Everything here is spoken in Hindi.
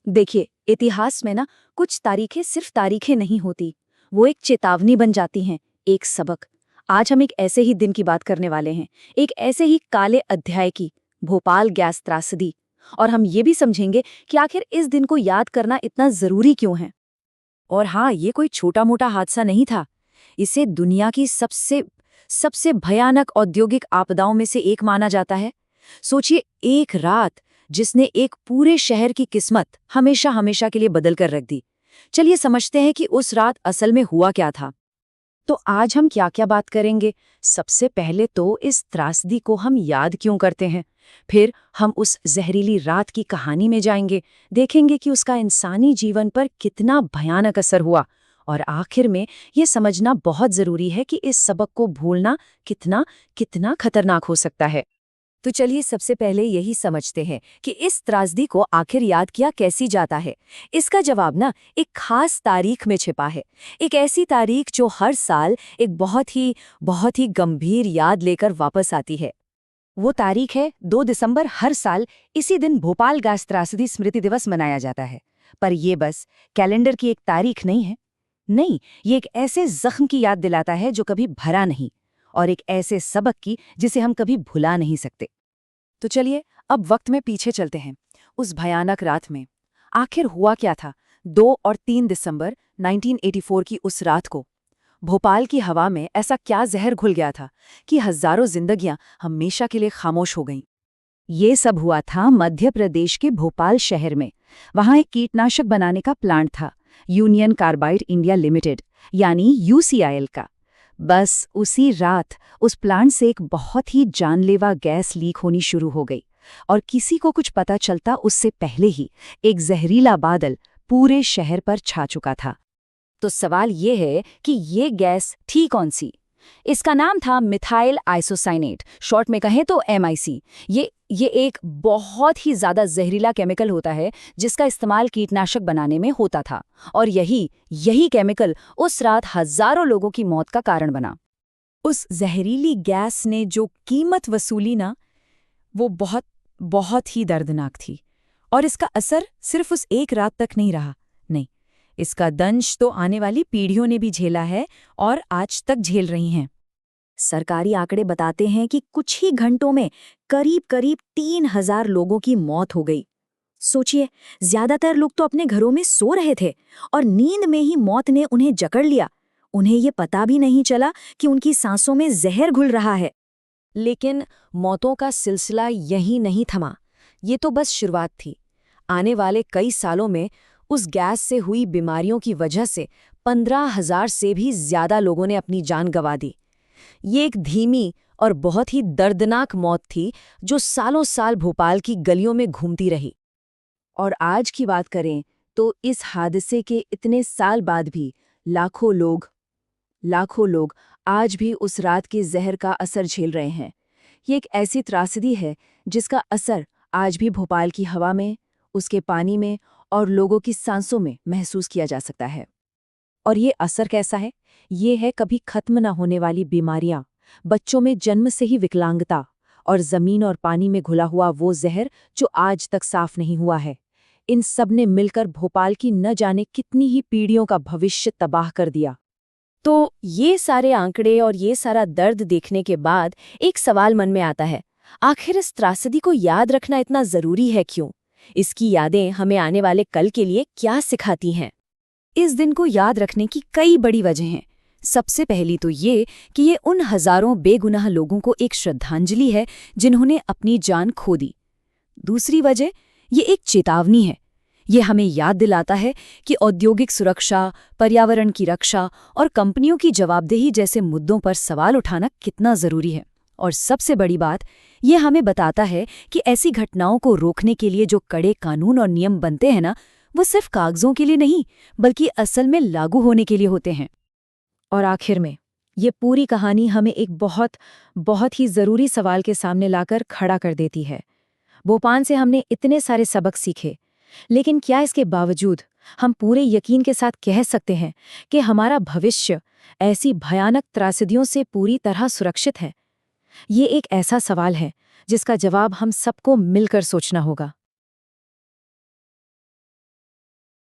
देखिए, इतिहास में ना कुछ तारीखें सिर्फ तारीखें नहीं होती, वो एक चेतावनी बन जाती हैं, एक सबक। आज हम एक ऐसे ही दिन की बात करने वाले हैं, एक ऐसे ही काले अध्याय की, भोपाल गैस त्रासदी। और हम ये भी समझेंगे कि आखिर इस दिन को याद करना इतना जरूरी क्यों है। और हाँ, ये कोई छोटा मोटा हादसा नहीं था। इसे दुनिया की सबसे सबसे भयानक औद्योगिक आपदाओं में से एक माना जाता है। सोचिए, एक रात जिसने एक पूरे शहर की किस्मत हमेशा हमेशा के लिए बदल कर रख दी। चलिए समझते हैं कि उस रात असल में हुआ क्या था। तो आज हम क्या क्या बात करेंगे। सबसे पहले तो इस त्रासदी को हम याद क्यों करते हैं। फिर हम उस जहरीली रात की कहानी में जाएंगे, देखेंगे कि उसका इंसानी जीवन पर कितना भयानक असर हुआ। और आखिर में ये समझना बहुत जरूरी है कि इस सबक को भूलना कितना कितना खतरनाक हो सकता है। तो चलिए सबसे पहले यही समझते हैं कि इस त्रासदी को आखिर याद किया कैसी जाता है। इसका जवाब ना एक खास तारीख में छिपा है। एक ऐसी तारीख जो हर साल एक बहुत ही गंभीर याद लेकर वापस आती है। वो तारीख है 2 दिसंबर। हर साल इसी दिन भोपाल गैस त्रासदी स्मृति दिवस मनाया जाता है। पर ये बस कैलेंडर की एक तारीख नहीं है। नहीं, ये एक ऐसे जख्म की याद दिलाता है जो कभी भरा नहीं, और एक ऐसे सबक की जिसे हम कभी भुला नहीं सकते। तो चलिए अब वक्त में पीछे चलते हैं। उस भयानक रात में आखिर हुआ क्या था। 2 और 3 दिसंबर 1984 की उस रात को भोपाल की हवा में ऐसा क्या जहर घुल गया था कि हजारों जिंदगियां हमेशा के लिए खामोश हो गईं। ये सब हुआ था मध्य प्रदेश के भोपाल शहर में। वहां एक कीटनाशक बनाने का प्लांट था, यूनियन कार्बाइड इंडिया लिमिटेड, यानी यूसीआईएल का। बस उसी रात उस प्लांट से एक बहुत ही जानलेवा गैस लीक होनी शुरू हो गई, और किसी को कुछ पता चलता उससे पहले ही एक जहरीला बादल पूरे शहर पर छा चुका था। तो सवाल ये है कि ये गैस थी कौन सी। इसका नाम था मिथाइल आइसोसाइनेट, शॉर्ट में कहें तो MIC। ये एक बहुत ही ज्यादा जहरीला केमिकल होता है जिसका इस्तेमाल कीटनाशक बनाने में होता था। और यही केमिकल उस रात हजारों लोगों की मौत का कारण बना। उस जहरीली गैस ने जो कीमत वसूली ना, वो बहुत बहुत ही दर्दनाक थी। और इसका असर सिर्फ उस एक रात तक नहीं रहा। नहीं, इसका दंश तो आने वाली पीढ़ियों ने भी झेला है और आज तक झेल रही हैं। सरकारी आंकड़े बताते हैं कि कुछ ही घंटों में करीब करीब 3000 लोगों की मौत हो गई। सोचिए, ज्यादातर लोग तो अपने घरों में सो रहे थे और नींद में ही मौत ने उन्हें जकड़ लिया। उन्हें ये पता भी नहीं चला कि उनकी सांसों में जहर घुल रहा है। लेकिन मौतों का सिलसिला यहीं नहीं थमा। ये तो बस शुरुआत थी। आने वाले कई सालों में उस गैस से हुई बीमारियों की वजह से 15,000 से भी ज्यादा लोगों ने अपनी जान गंवा दी। ये एक धीमी और बहुत ही दर्दनाक मौत थी जो सालों साल भोपाल की गलियों में घूमती रही। और आज की बात करें तो इस हादसे के इतने साल बाद भी लाखों लोग आज भी उस रात के जहर का असर झेल रहे हैं। ये एक ऐसी त्रासदी है जिसका असर आज भी भोपाल की हवा में, उसके पानी में और लोगों की सांसों में महसूस किया जा सकता है। और ये असर कैसा है? ये है कभी खत्म न होने वाली बीमारियां, बच्चों में जन्म से ही विकलांगता, और जमीन और पानी में घुला हुआ वो जहर जो आज तक साफ नहीं हुआ है। इन सब ने मिलकर भोपाल की न जाने कितनी ही पीढ़ियों का भविष्य तबाह कर दिया। तो ये सारे आंकड़े और ये सारा दर्द देखने के बाद एक सवाल मन में आता है, आखिर इस त्रासदी को याद रखना इतना जरूरी है क्यों? इसकी यादें हमें आने वाले कल के लिए क्या सिखाती हैं? इस दिन को याद रखने की कई बड़ी वजह हैं। सबसे पहली तो ये कि ये उन हजारों बेगुनाह लोगों को एक श्रद्धांजलि है जिन्होंने अपनी जान खो दी। दूसरी वजह, ये एक चेतावनी है। ये हमें याद दिलाता है कि औद्योगिक सुरक्षा, पर्यावरण की रक्षा और कंपनियों की जवाबदेही जैसे मुद्दों पर सवाल उठाना कितना जरूरी है। और सबसे बड़ी बात, ये हमें बताता है कि ऐसी घटनाओं को रोकने के लिए जो कड़े कानून और नियम बनते हैं ना, वो सिर्फ कागजों के लिए नहीं बल्कि असल में लागू होने के लिए होते हैं। और आखिर में ये पूरी कहानी हमें एक बहुत ही जरूरी सवाल के सामने लाकर खड़ा कर देती है। भोपाल से हमने इतने सारे सबक सीखे, लेकिन क्या इसके बावजूद हम पूरे यकीन के साथ कह सकते हैं कि हमारा भविष्य ऐसी भयानक त्रासदियों से पूरी तरह सुरक्षित है? ये एक ऐसा सवाल है जिसका जवाब हम सबको मिलकर सोचना होगा।